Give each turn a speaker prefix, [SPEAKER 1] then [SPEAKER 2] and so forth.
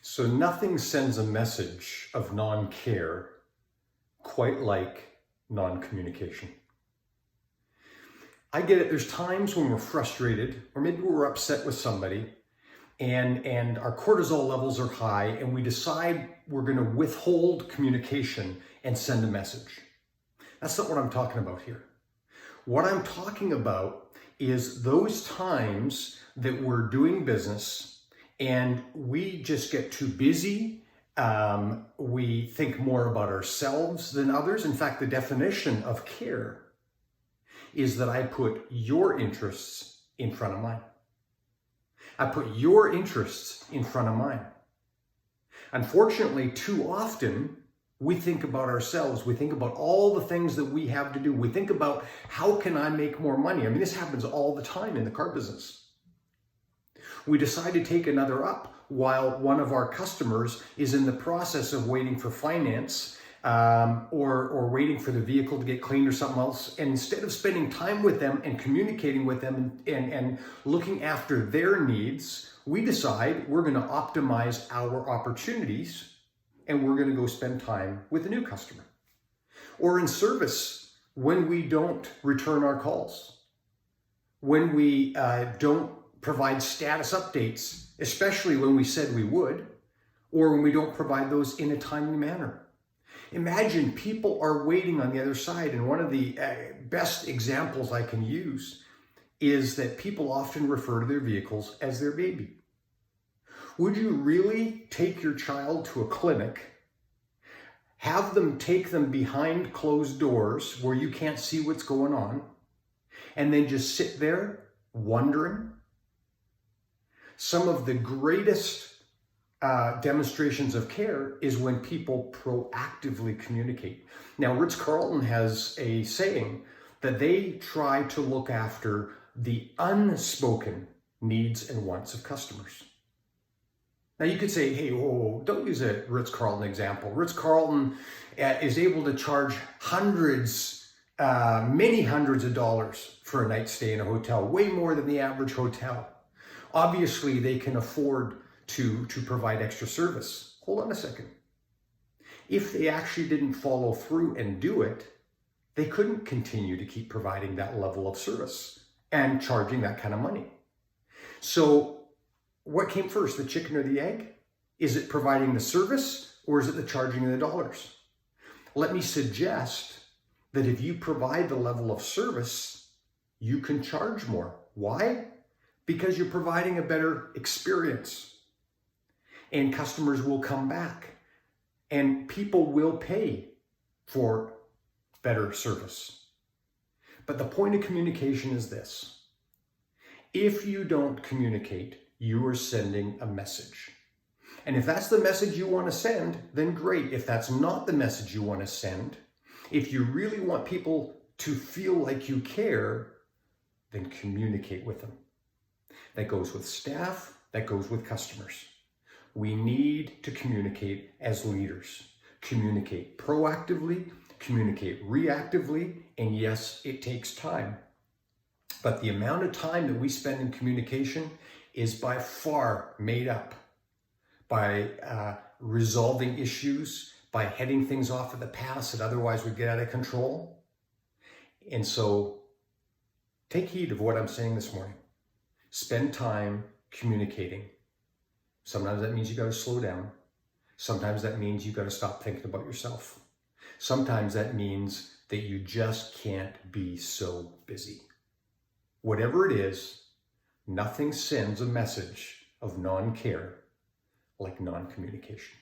[SPEAKER 1] So nothing sends a message of non-care quite like non-communication. I get it. There's times when we're frustrated, or maybe we're upset with somebody, and our cortisol levels are high, and we decide we're going to withhold communication and send a message. That's not what I'm talking about here. What I'm talking about is those times that we're doing business and we just get too busy. We think more about ourselves than others. In fact, the definition of care is that I put your interests in front of mine. I put your interests in front of mine. Unfortunately, too often, we think about ourselves. We think about all the things that we have to do. We think about, how can I make more money? I mean, this happens all the time in the car business. We decide to take another up while one of our customers is in the process of waiting for finance or waiting for the vehicle to get cleaned or something else. And instead of spending time with them and communicating with them and looking after their needs, we decide we're going to optimize our opportunities and we're going to go spend time with a new customer. Or in service, when we don't return our calls, when we don't provide status updates, especially when we said we would, or when we don't provide those in a timely manner. Imagine people are waiting on the other side, and one of the best examples I can use is that people often refer to their vehicles as their baby. Would you really take your child to a clinic, have them take them behind closed doors where you can't see what's going on, and then just sit there wondering? Some of the greatest demonstrations of care is when people proactively communicate. Now, Ritz-Carlton has a saying that they try to look after the unspoken needs and wants of customers. Now, you could say, hey, whoa, don't use a Ritz-Carlton example. Ritz-Carlton is able to charge many hundreds of dollars for a night stay in a hotel, way more than the average hotel. Obviously, they can afford to provide extra service. Hold on a second. If they actually didn't follow through and do it, they couldn't continue to keep providing that level of service and charging that kind of money. So what came first, the chicken or the egg? Is it providing the service or is it the charging of the dollars? Let me suggest that if you provide the level of service, you can charge more. Why? Because you're providing a better experience and customers will come back and people will pay for better service. But the point of communication is this. If you don't communicate, you are sending a message. And if that's the message you want to send, then great. If that's not the message you want to send, if you really want people to feel like you care, then communicate with them. That goes with staff, that goes with customers. We need to communicate as leaders. Communicate proactively, communicate reactively, and yes, it takes time. But the amount of time that we spend in communication is by far made up by resolving issues, by heading things off of the past that otherwise would get out of control. And so take heed of what I'm saying this morning. Spend time communicating. Sometimes that means you got to slow down. Sometimes that means you got to stop thinking about yourself. Sometimes that means that you just can't be so busy. Whatever it is, nothing sends a message of non-care like non-communication.